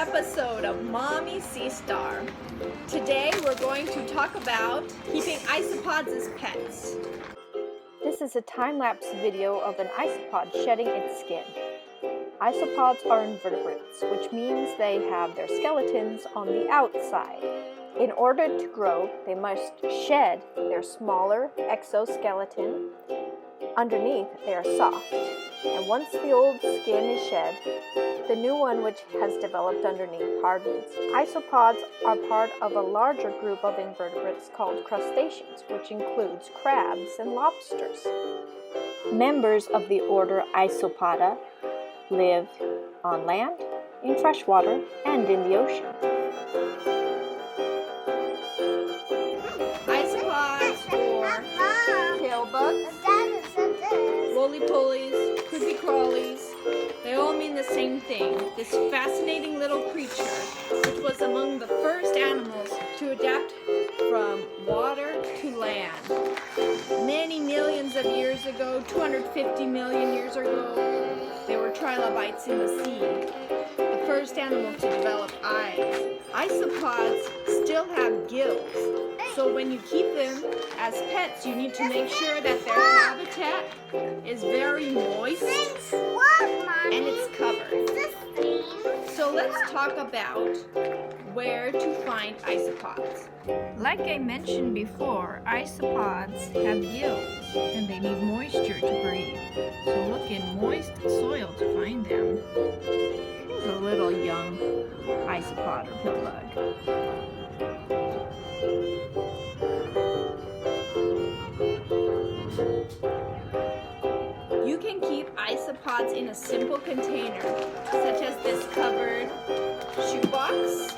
episode of Mommy SeaStar. Today we're going to talk about keeping isopods as pets. This is a time-lapse video of an isopod shedding its skin. Isopods are invertebrates, which means they have their skeletons on the outside. In order to grow, they must shed their smaller exoskeleton. Underneath, they are soft, and once the old skin is shed, the new one which has developed underneath hardens. Isopods are part of a larger group of invertebrates called crustaceans, which includes crabs and lobsters. Members of the order Isopoda live on land, in freshwater, and in the ocean. Isopods or tail bugs, roly-polies, creepy-crawlies, they all mean the same thing. This fascinating little creature, which was among the first animals to adapt from water to land. Many millions of years ago, 250 million years ago, they were trilobites in the sea. The first animal to develop eyes. Isopods still have gills, so when you keep them as pets, you need to make sure that their habitat is very moist and it's covered. So let's talk about where to find isopods. Like I mentioned before, isopods have gills and they need moisture to breathe. So look in moist soil to find them. Here's a little young isopod or pill bug. You can keep isopods in a simple container, such as this covered shoebox.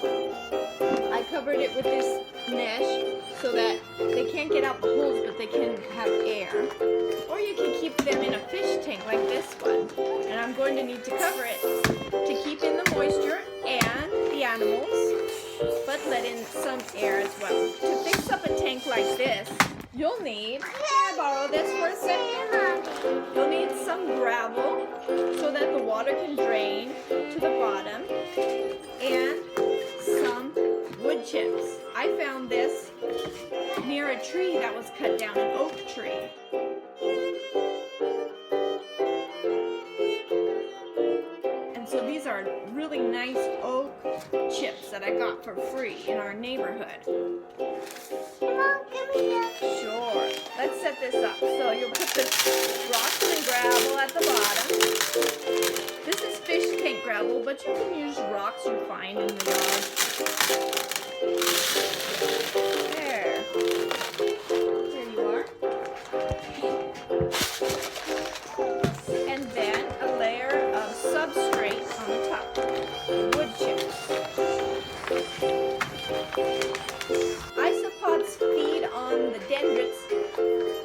I covered it with this mesh so that they can't get out the holes, but they can have air. Or you can keep them in a fish tank like this one. And I'm going to need to cover it to keep in the moisture and the animals, but let in some air as well. To fix up a tank like this, you'll need, can I borrow this for a second? You'll need some gravel so that the water can drain to the bottom, and some wood chips. I found this near a tree that was cut down, an oak tree. And so these are really nice oak chips that I got for free in our neighborhood. Mom, give me this. Sure. Let's set this up. So you'll put the rocks and gravel at the bottom. This is fish tank gravel, but you can use rocks you find in the yard. There. There you are. And then a layer of substrate on the top. Wood chips. Isopods feed on the dendrites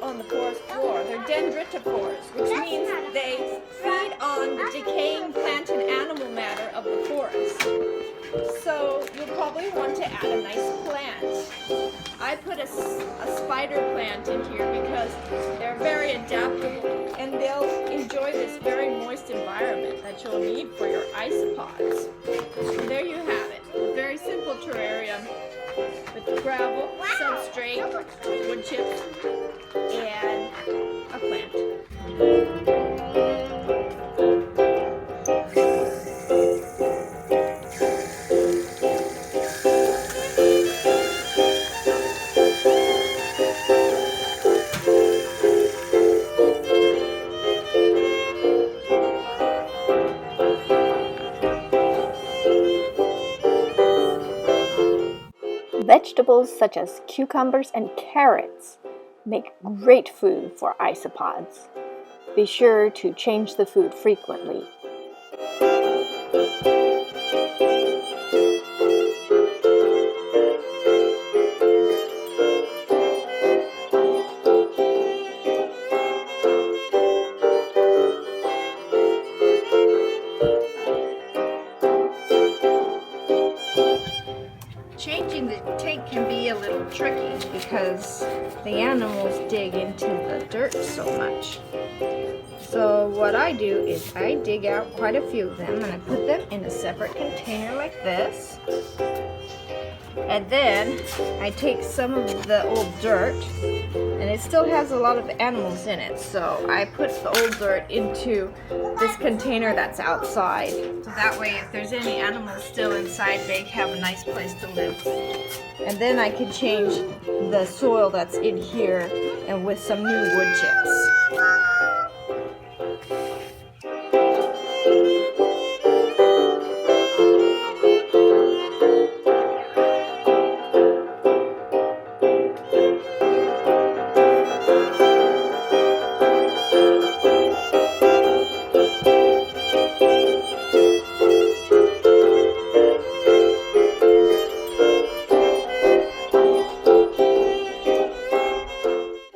on the forest floor. They're dendritivores, which means they feed on the decaying plant and animal matter of the forest. So you'll probably want to add a nice plant. I put a spider plant in here because they're very adaptable and they'll enjoy this very moist environment that you'll need for your isopods. And there you have it. A very simple terrarium with gravel, substrate, wood chips, and a plant. Vegetables such as cucumbers and carrots make great food for isopods. Be sure to change the food frequently. Changing the tank can be a little tricky because the animals dig into the dirt so much. So what I do is I dig out quite a few of them and I put them in a separate container like this. And then I take some of the old dirt, and it still has a lot of animals in it, so I put the old dirt into this container that's outside. So that way if there's any animals still inside, they have a nice place to live. And then I can change the soil that's in here and with some new wood chips.